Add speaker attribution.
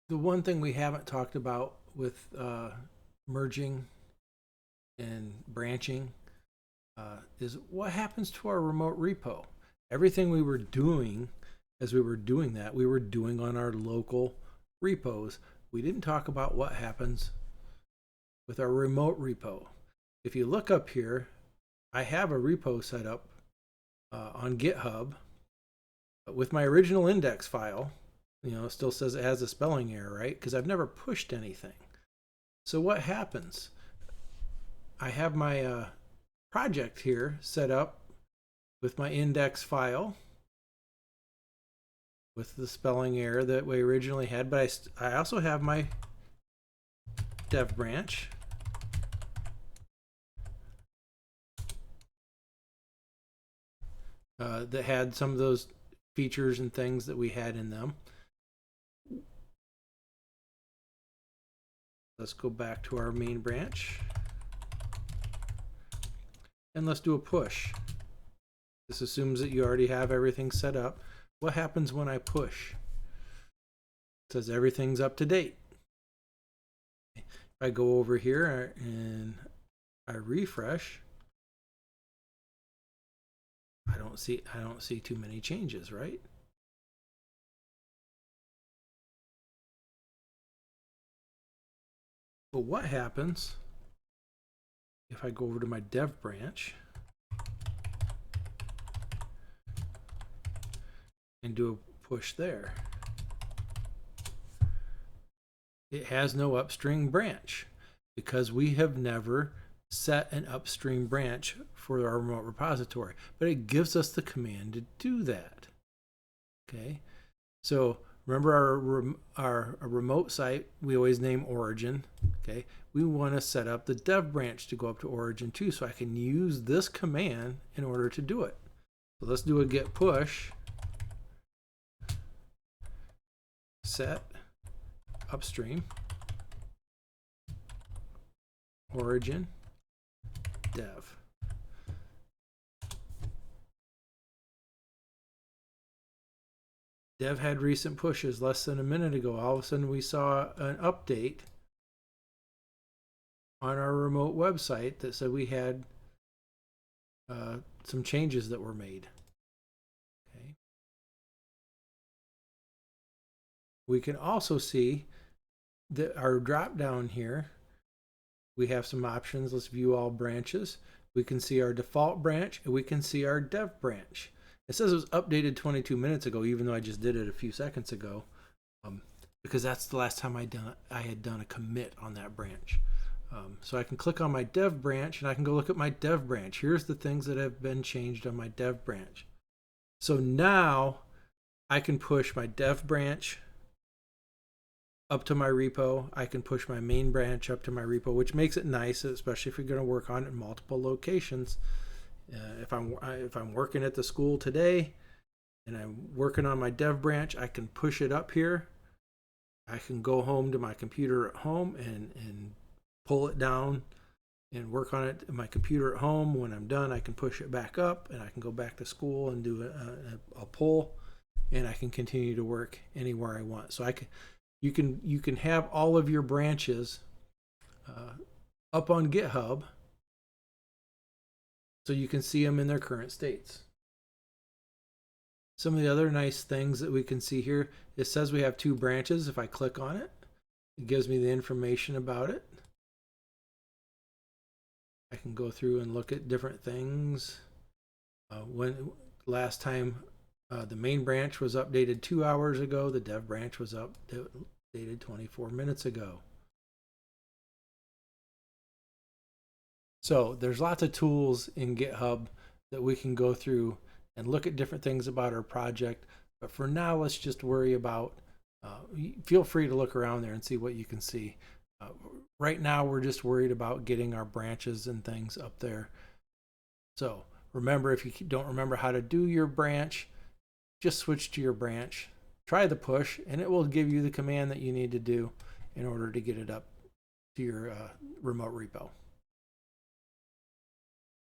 Speaker 1: The one thing we haven't talked about with merging and branching is what happens to our remote repo. Everything we were doing as we were doing that, we were doing on our local repos. We didn't talk about what happens with our remote repo. If you look up here, I have a repo set up on GitHub with my original index file. You know, it still says it has a spelling error, right? Because I've never pushed anything. So what happens? I have my project here set up with my index file with the spelling error that we originally had, but I also have my dev branch. That had some of those features and things that we had in them. Let's go back to our main branch. And let's do a push. This assumes that you already have everything set up. What happens when I push? It says everything's up to date. If I go over here and I refresh, I don't see too many changes, right? But what happens if I go over to my dev branch and do a push there? It has no upstream branch because we have never set an upstream branch for our remote repository, but it gives us the command to do that. Okay, so remember our remote site, we always name origin. Okay, we want to set up the dev branch to go up to origin too, so I can use this command in order to do it. So let's do a git push set upstream origin dev. Dev had recent pushes less than a minute ago. All of a sudden we saw an update on our remote website that said we had some changes that were made. Okay. We can also see that our drop down here, we have some options. Let's view all branches. We can see our default branch and we can see our dev branch. It says it was updated 22 minutes ago, even though I just did it a few seconds ago, because that's the last time I had done a commit on that branch. So I can click on my dev branch and I can go look at my dev branch. Here's the things that have been changed on my dev branch. So now I can push my dev branch up to my repo. I can push my main branch up to my repo, which makes it nice, especially if you're going to work on it in multiple locations. If I'm working at the school today and I'm working on my dev branch, I can push it up here. I can go home to my computer at home and pull it down and work on it in my computer at home. When I'm done, I can push it back up and I can go back to school and do a pull, and I can continue to work anywhere I want. So you can have all of your branches up on GitHub so you can see them in their current states. Some of the other nice things that we can see here, it says we have 2 branches. If I click on it, it gives me the information about it. I can go through and look at different things. When last time the main branch was updated 2 hours ago, the dev branch was updated 24 minutes ago. So there's lots of tools in GitHub that we can go through and look at different things about our project. But for now, let's just worry about, feel free to look around there and see what you can see. Right now, we're just worried about getting our branches and things up there. So remember, if you don't remember how to do your branch, just switch to your branch, try the push, and it will give you the command that you need to do in order to get it up to your remote repo.